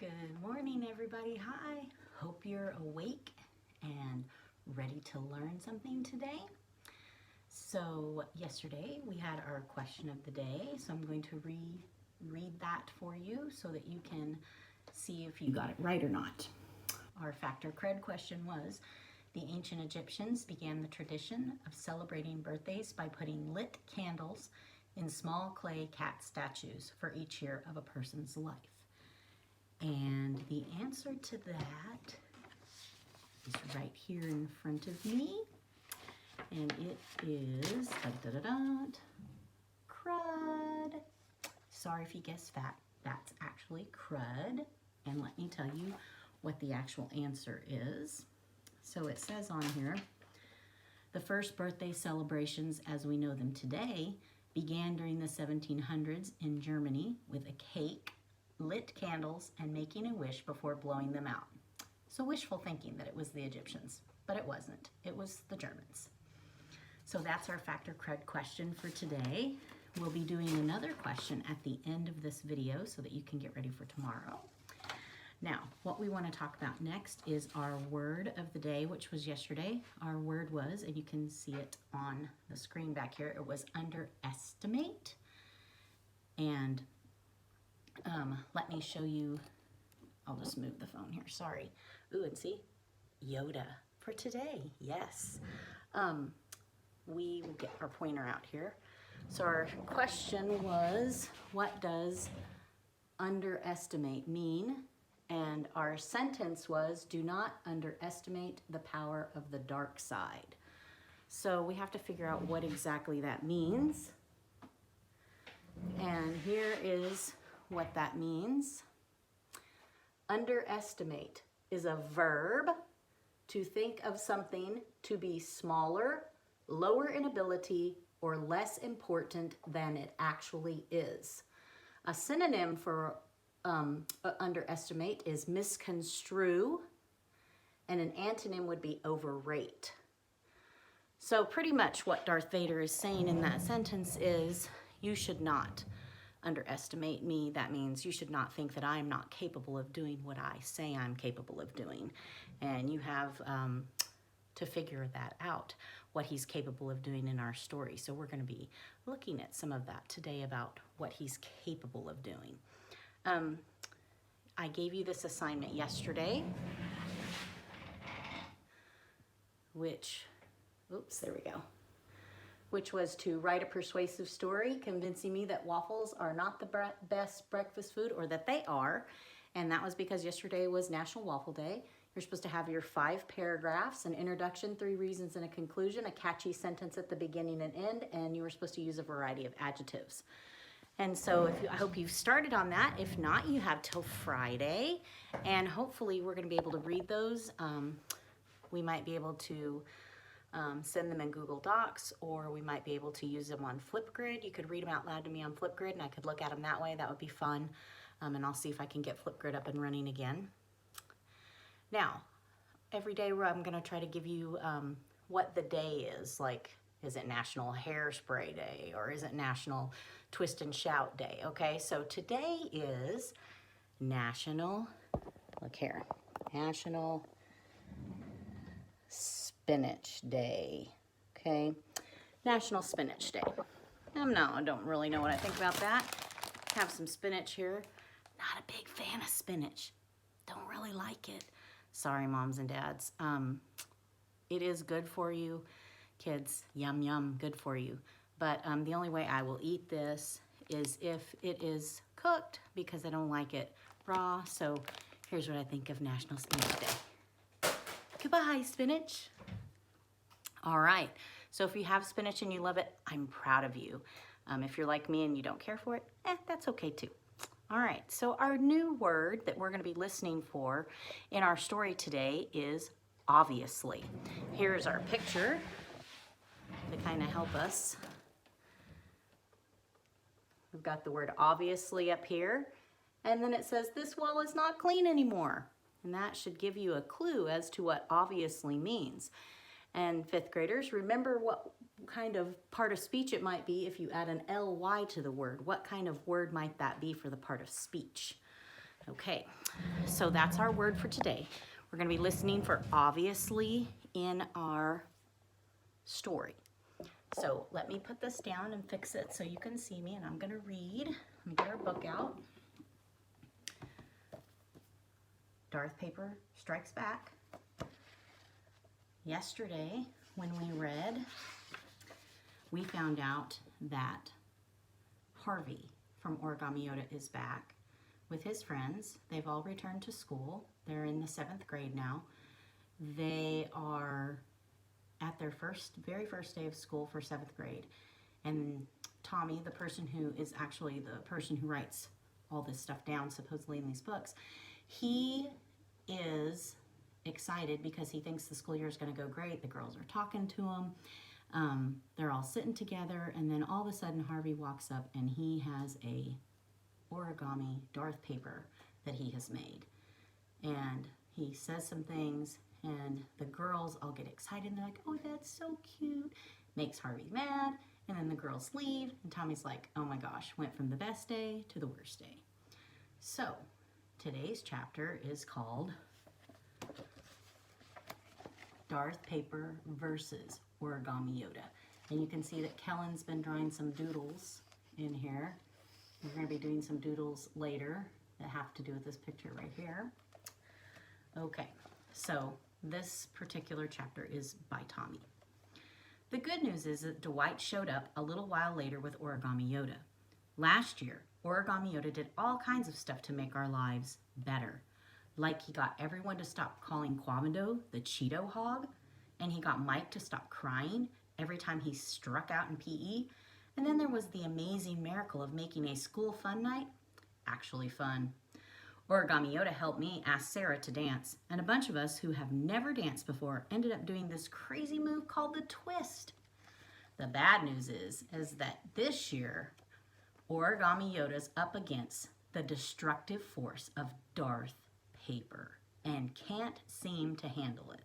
Good morning, everybody. Hi. Hope you're awake and ready to learn something today. So yesterday we had our question of the day, so I'm going to read that for you so that you can see if you got it right or not. Our fact or cred question was, the ancient Egyptians began the tradition of celebrating birthdays by putting lit candles in small clay cat statues for each year of a person's life. And the answer to that is right here in front of me. And it is crud. Sorry if you guessed that. That's actually crud. And let me tell you what the actual answer is. So it says on here, the first birthday celebrations as we know them today began during the 1700s in Germany with a cake, lit candles, and making a wish before blowing them out. So wishful thinking that it was the Egyptians, but it wasn't. It was the Germans. So that's our fact or cred question for today. We'll be doing another question at the end of this video so that you can get ready for tomorrow. Now, what we want to talk about next is our word of the day, which was yesterday. Our word was, and you can see it on the screen back here, it was underestimate. And let me show you, I'll just move the phone here, sorry. Ooh, and see, Yoda for today, yes. We will get our pointer out here. So our question was, what does underestimate mean? And our sentence was, do not underestimate the power of the dark side. So we have to figure out what exactly that means. And here is what that means. Underestimate is a verb to think of something to be smaller, lower in ability, or less important than it actually is. A synonym for underestimate is misconstrue, and an antonym would be overrate. So pretty much what Darth Vader is saying in that sentence is, you should not underestimate me. That means you should not think that I'm not capable of doing what I say I'm capable of doing. And you have to figure that out, what he's capable of doing in our story. So we're going to be looking at some of that today about what he's capable of doing. I gave you this assignment yesterday, which, oops, there we go, which was to write a persuasive story convincing me that waffles are not the best breakfast food, or that they are. And that was because yesterday was National Waffle Day. You're supposed to have your 5 paragraphs, an introduction, 3 reasons, and a conclusion, a catchy sentence at the beginning and end, and you were supposed to use a variety of adjectives. And so I hope you've started on that. If not, you have till Friday, and hopefully we're going to be able to read those. We might be able to send them in Google Docs, or we might be able to use them on Flipgrid. You could read them out loud to me on Flipgrid, and I could look at them that way. That would be fun, and I'll see if I can get Flipgrid up and running again. Now, every day I'm going to try to give you what the day is, like, is it National Hairspray Day, or is it National Twist and Shout Day? Okay, so today is National, look here, National Spinach Day, okay? National Spinach Day. I don't really know what I think about that. Have some spinach here. Not a big fan of spinach. Don't really like it. Sorry, moms and dads. It is good for you. Kids, yum, yum, good for you. But the only way I will eat this is if it is cooked, because I don't like it raw. So here's what I think of National Spinach Day. Goodbye, spinach. All right, so if you have spinach and you love it, I'm proud of you. If you're like me and you don't care for it, that's okay too. All right, so our new word that we're gonna be listening for in our story today is obviously. Here's our picture to kind of help us. We've got the word obviously up here, and then it says this wall is not clean anymore. And that should give you a clue as to what obviously means. And 5th graders, remember what kind of part of speech it might be if you add an ly to the word. What kind of word might that be for the part of speech? Okay, so that's our word for today. We're going to be listening for obviously in our story. So let me put this down and fix it so you can see me, and I'm going to read. Let me get our book out. Darth Paper Strikes Back. Yesterday, when we read, we found out that Harvey from Origami Yoda is back with his friends. They've all returned to school. They're in the 7th grade now. They are at their very first day of school for 7th grade. And Tommy, the person who is actually the person who writes all this stuff down supposedly in these books, he is excited because he thinks the school year is going to go great. The girls are talking to him. They're all sitting together, and then all of a sudden Harvey walks up and he has a origami Darth paper that he has made. And he says some things, and the girls all get excited and they're like, oh, that's so cute. Makes Harvey mad, and then the girls leave, and Tommy's like, oh my gosh, went from the best day to the worst day. So today's chapter is called Darth Paper versus Origami Yoda. And you can see that Kellen's been drawing some doodles in here. We're going to be doing some doodles later that have to do with this picture right here. Okay, so this particular chapter is by Tommy. The good news is that Dwight showed up a little while later with Origami Yoda. Last year, Origami Yoda did all kinds of stuff to make our lives better. Like he got everyone to stop calling Quamado the Cheeto hog, and he got Mike to stop crying every time he struck out in PE, and then there was the amazing miracle of making a school fun night actually fun. Origami Yoda helped me ask Sarah to dance, and a bunch of us who have never danced before ended up doing this crazy move called the twist. The bad news is that this year, Origami Yoda's up against the destructive force of Darth Paper and can't seem to handle it.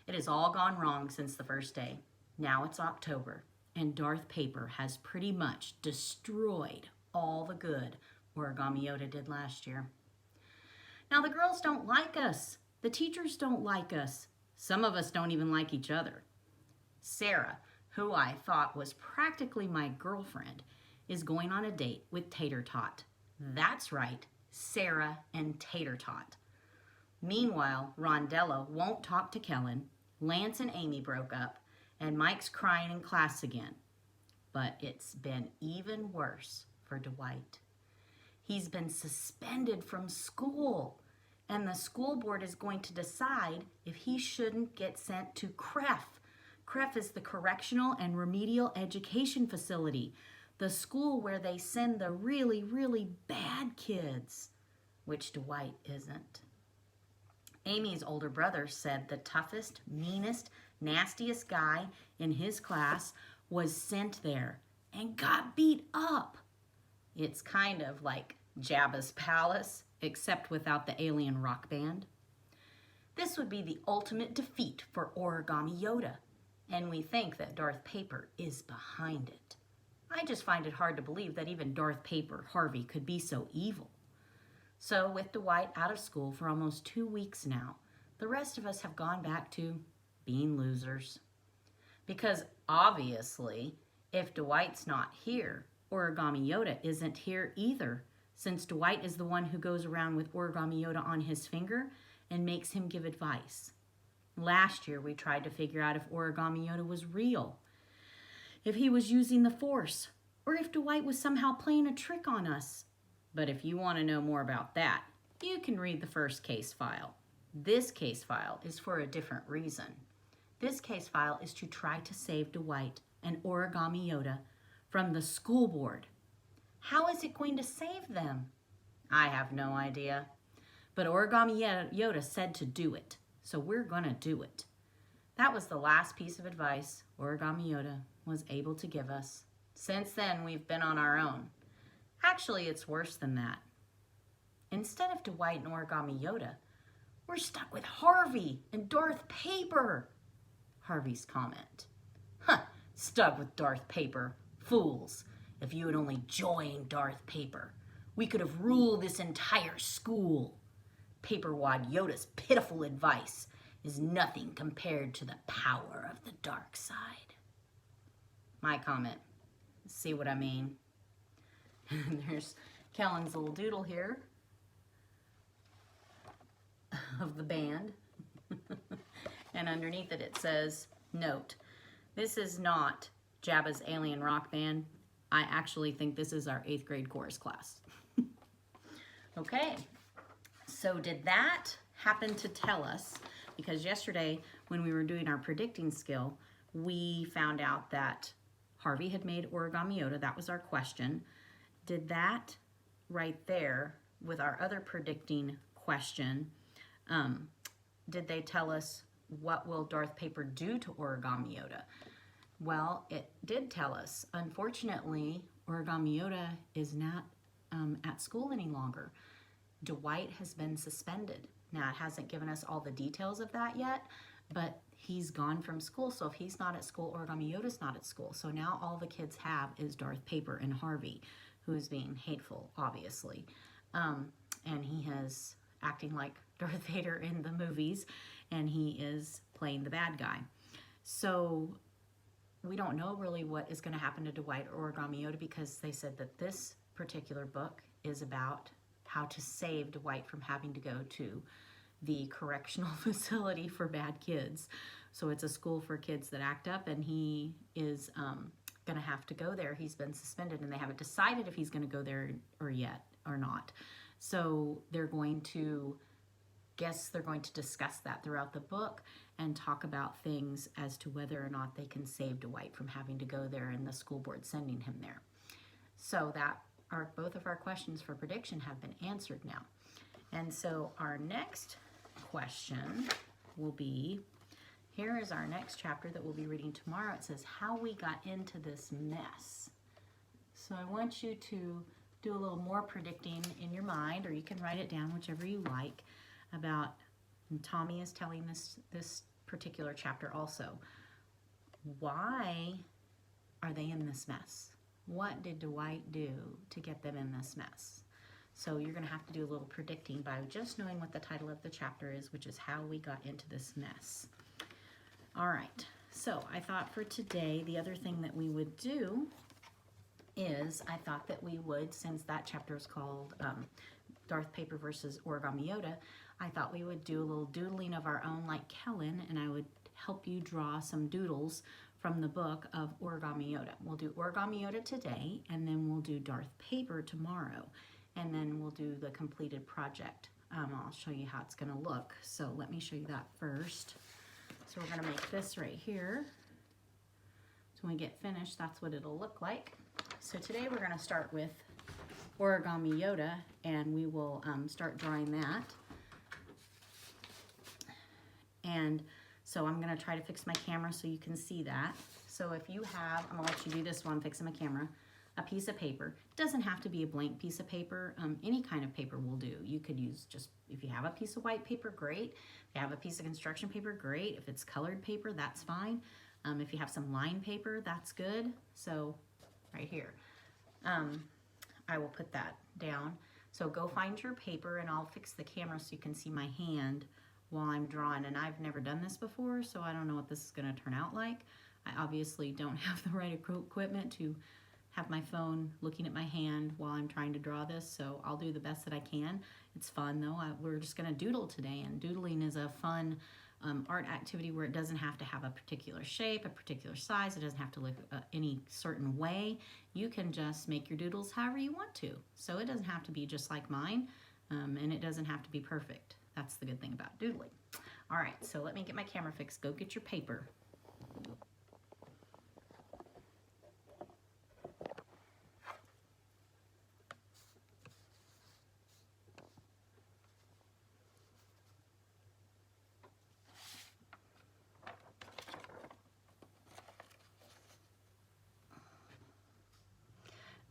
It has all gone wrong since the first day. Now it's October, and Darth Paper has pretty much destroyed all the good Origami Yoda did last year. Now the girls don't like us. The teachers don't like us. Some of us don't even like each other. Sarah, who I thought was practically my girlfriend, is going on a date with Tater Tot. That's right, Sarah and Tater Tot. Meanwhile, Rondello won't talk to Kellen, Lance and Amy broke up, and Mike's crying in class again. But it's been even worse for Dwight. He's been suspended from school, and the school board is going to decide if he shouldn't get sent to CREF. CREF is the Correctional and Remedial Education Facility, the school where they send the really, really bad kids, which Dwight isn't. Amy's older brother said the toughest, meanest, nastiest guy in his class was sent there and got beat up. It's kind of like Jabba's palace, except without the alien rock band. This would be the ultimate defeat for Origami Yoda, and we think that Darth Paper is behind it. I just find it hard to believe that even Darth Paper Harvey could be so evil. So with Dwight out of school for almost 2 weeks now, the rest of us have gone back to being losers. Because obviously, if Dwight's not here, Origami Yoda isn't here either, since Dwight is the one who goes around with Origami Yoda on his finger and makes him give advice. Last year, we tried to figure out if Origami Yoda was real, if he was using the Force, or if Dwight was somehow playing a trick on us. But if you want to know more about that, you can read the first case file. This case file is for a different reason. This case file is to try to save Dwight and Origami Yoda from the school board. How is it going to save them? I have no idea. But Origami Yoda said to do it, so we're going to do it. That was the last piece of advice Origami Yoda was able to give us. Since then, we've been on our own. Actually, it's worse than that. Instead of Dwight and Origami Yoda, we're stuck with Harvey and Darth Paper. Harvey's comment. Huh, stuck with Darth Paper. Fools. If you had only joined Darth Paper. We could have ruled this entire school. Paperwad Yoda's pitiful advice is nothing compared to the power of the dark side. My comment. See what I mean? There's Kellen's little doodle here of the band. And underneath it says, note, this is not Jabba's Alien Rock Band. I actually think this is our 8th grade chorus class. Okay, so did that happen to tell us, because yesterday when we were doing our predicting skill, we found out that Harvey had made Origami Yoda. That was our question. Did that right there with our other predicting question, did they tell us what will Darth Paper do to Origami Yoda? Well, it did tell us. Unfortunately, Origami Yoda is not at school any longer. Dwight has been suspended. Now, it hasn't given us all the details of that yet, but he's gone from school. So if he's not at school, Origami Yoda's not at school. So now all the kids have is Darth Paper and Harvey, who is being hateful, obviously. And he is acting like Darth Vader in the movies, and he is playing the bad guy. So we don't know really what is going to happen to Dwight or Origami Yoda, because they said that this particular book is about how to save Dwight from having to go to the correctional facility for bad kids. So it's a school for kids that act up, and he is going to have to go there. He's been suspended, and they haven't decided if he's going to go there or not. So they're going to discuss that throughout the book and talk about things as to whether or not they can save Dwight from having to go there and the school board sending him there. So both of our questions for prediction have been answered now. And so our next question will be, here is our next chapter that we'll be reading tomorrow. It says, how we got into this mess. So I want you to do a little more predicting in your mind, or you can write it down, whichever you like, about, and Tommy is telling this particular chapter also. Why are they in this mess? What did Dwight do to get them in this mess? So you're going to have to do a little predicting by just knowing what the title of the chapter is, which is How We Got Into This Mess. All right, so I thought for today, the other thing that we would do is, I thought that we would, since that chapter is called Darth Paper versus Origami Yoda, I thought we would do a little doodling of our own like Kellen, and I would help you draw some doodles from the book of Origami Yoda. We'll do Origami Yoda today, and then we'll do Darth Paper tomorrow, and then we'll do the completed project. I'll show you how it's going to look. So let me show you that first. So we're going to make this right here. So when we get finished, that's what it'll look like. So today we're going to start with Origami Yoda, and we will start drawing that. And so I'm going to try to fix my camera so you can see that. So if you have, I'm going to let you do this while I'm fixing my camera, a piece of paper. It doesn't have to be a blank piece of paper. Any kind of paper will do. You could use just, if you have a piece of white paper, great. If you have a piece of construction paper, great. If it's colored paper, that's fine. If you have some line paper, that's good. So right here, I will put that down. So go find your paper, and I'll fix the camera so you can see my hand while I'm drawing. And I've never done this before, so I don't know what this is going to turn out like. I obviously don't have the right equipment to have my phone looking at my hand while I'm trying to draw this, so I'll do the best that I can. It's fun though. We're just going to doodle today, and doodling is a fun art activity where it doesn't have to have a particular shape, a particular size. It doesn't have to look any certain way. You can just make your doodles however you want to. So it doesn't have to be just like mine, and it doesn't have to be perfect. That's the good thing about doodling. All right, so let me get my camera fixed. Go get your paper.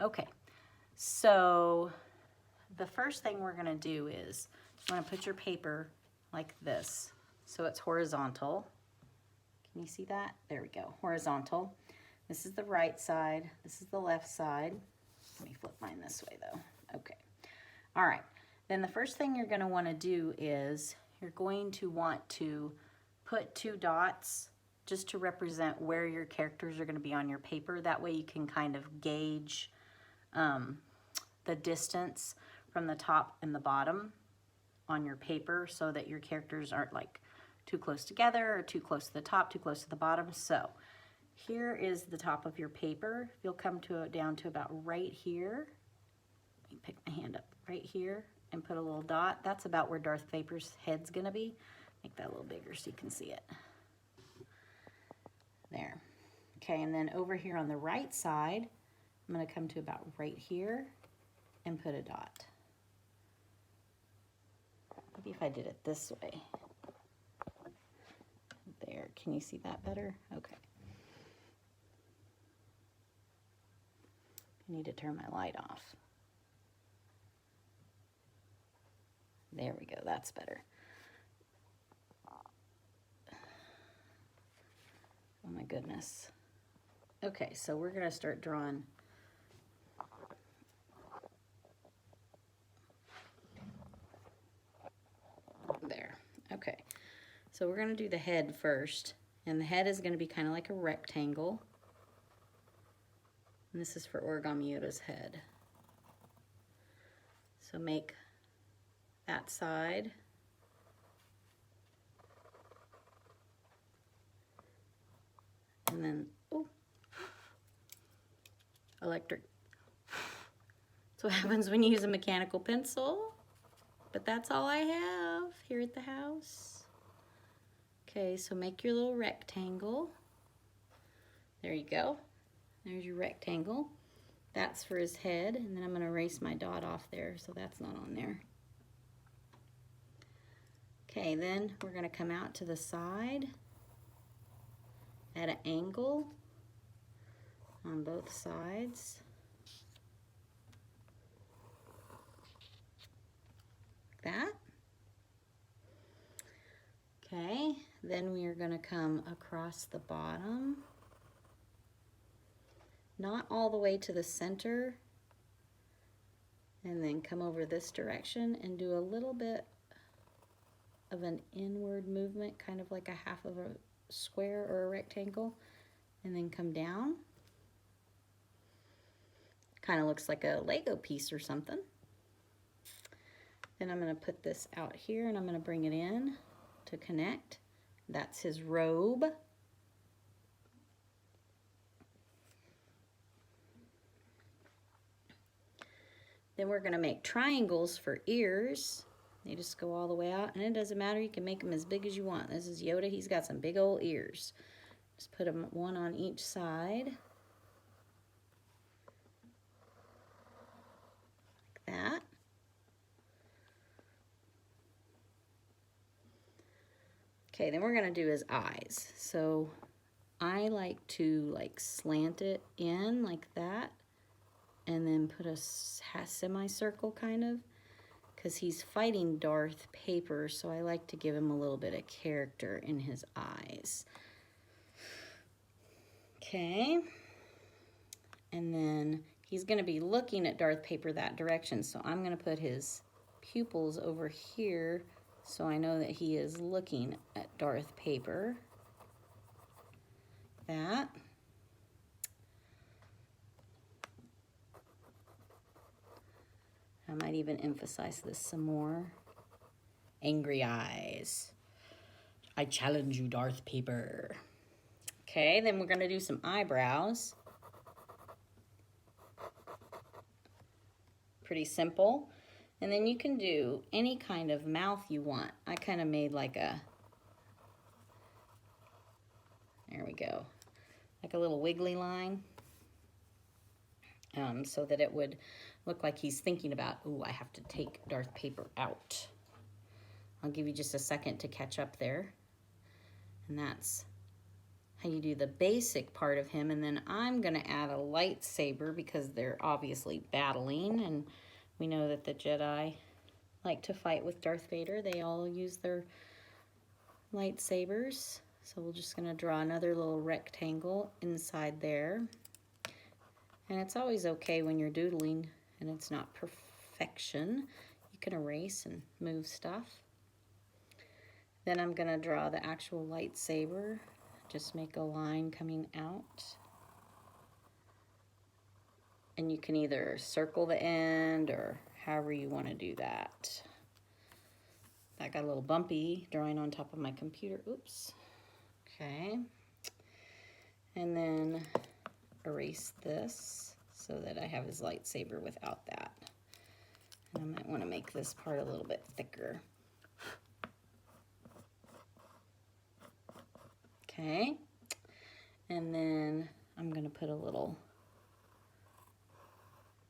Okay, so the first thing we're gonna do is you wanna put your paper like this so it's horizontal. Can you see that? There we go, horizontal. This is the right side, this is the left side. Let me flip mine this way though. Okay, All right, then the first thing you're gonna wanna do is you're going to want to put 2 dots just to represent where your characters are gonna be on your paper. That way you can kind of gauge the distance from the top and the bottom on your paper so that your characters aren't like too close together or too close to the top, too close to the bottom. So here is the top of your paper. You'll come down to about right here. Let me pick my hand up right here and put a little dot. That's about where Darth Paper's head's gonna be. Make that a little bigger so you can see it. There. Okay, and then over here on the right side, I'm gonna come to about right here and put a dot. Maybe if I did it this way. There, can you see that better? Okay. I need to turn my light off. There we go, that's better. Oh my goodness. Okay, so we're gonna start drawing. There, okay. So we're gonna do the head first, and the head is gonna be kind of like a rectangle. And this is for Origami Yoda's head. So make that side. And then, oh, electric. That's what happens when you use a mechanical pencil. But that's all I have here at the house. Okay, so make your little rectangle. There you go. There's your rectangle. That's for his head, and then I'm gonna erase my dot off there, so that's not on there. Okay, then we're gonna come out to the side at an angle on both sides. Like that. Okay, then we are gonna come across the bottom. Not all the way to the center, and then come over this direction and do a little bit of an inward movement, kind of like a half of a square or a rectangle, and then come down. Kind of looks like a Lego piece or something. Then I'm gonna put this out here and I'm gonna bring it in to connect. That's his robe. Then we're gonna make triangles for ears. They just go all the way out, and it doesn't matter, you can make them as big as you want. This is Yoda, he's got some big old ears. Just put them one on each side. Like that. Okay, then we're gonna do his eyes. So I like to slant it in like that, and then put a semicircle kind of, because he's fighting Darth Paper, so I like to give him a little bit of character in his eyes. Okay, and then he's gonna be looking at Darth Paper that direction, so I'm gonna put his pupils over here so I know that he is looking at Darth Paper. That. I might even emphasize this some more. Angry eyes. I challenge you, Darth Paper. Okay, then we're gonna do some eyebrows. Pretty simple. And then you can do any kind of mouth you want. I kind of made like a, there we go, like a little wiggly line. So that it would look like he's thinking about, ooh, I have to take Darth Paper out. I'll give you just a second to catch up there. And that's how you do the basic part of him. And then I'm gonna add a lightsaber because they're obviously battling, and we know that the Jedi like to fight with Darth Vader. They all use their lightsabers. So we're just gonna draw another little rectangle inside there. And it's always okay when you're doodling and it's not perfection. You can erase and move stuff. Then I'm gonna draw the actual lightsaber. Just make a line coming out. And you can either circle the end or however you want to do that. That got a little bumpy drawing on top of my computer. Oops. Okay. And then erase this so that I have his lightsaber without that. And I might want to make this part a little bit thicker. Okay. And then I'm going to put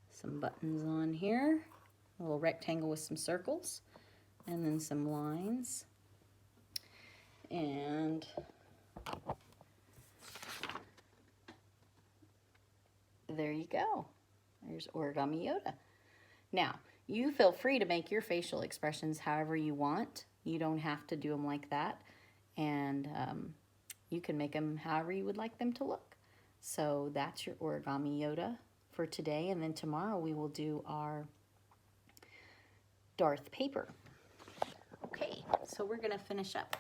some buttons on here, a little rectangle with some circles, and then some lines. And there you go. There's Origami Yoda. Now, you feel free to make your facial expressions however you want. You don't have to do them like that. And you can make them however you would like them to look. So that's your Origami Yoda for today. And then tomorrow we will do our Darth Paper. Okay, so we're going to finish up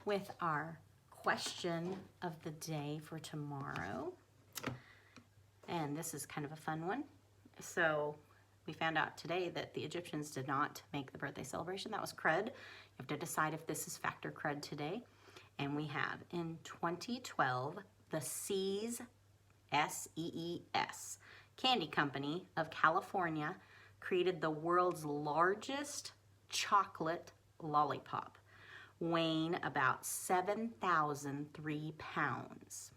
with our question of the day for tomorrow. And this is kind of a fun one. So we found out today that the Egyptians did not make the birthday celebration. That was crud. You have to decide if this is fact or crud today. And we have in 2012, the See's, S-E-E-S, Candy Company of California created the world's largest chocolate lollipop, weighing about 7,003 pounds.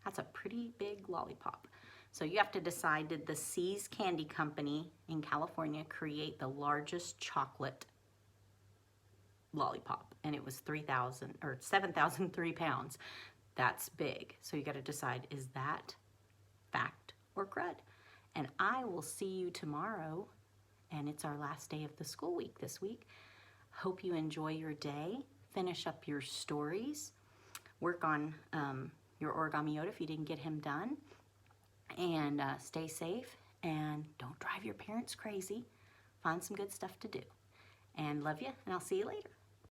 That's a pretty big lollipop. So you have to decide, did the See's Candy Company in California create the largest chocolate lollipop? And it was 7,003 pounds. That's big. So you got to decide, is that fact or crud? And I will see you tomorrow. And it's our last day of the school week this week. Hope you enjoy your day. Finish up your stories. Work on your Origami Yoda if you didn't get him done. And stay safe. And don't drive your parents crazy. Find some good stuff to do. And love you. And I'll see you later.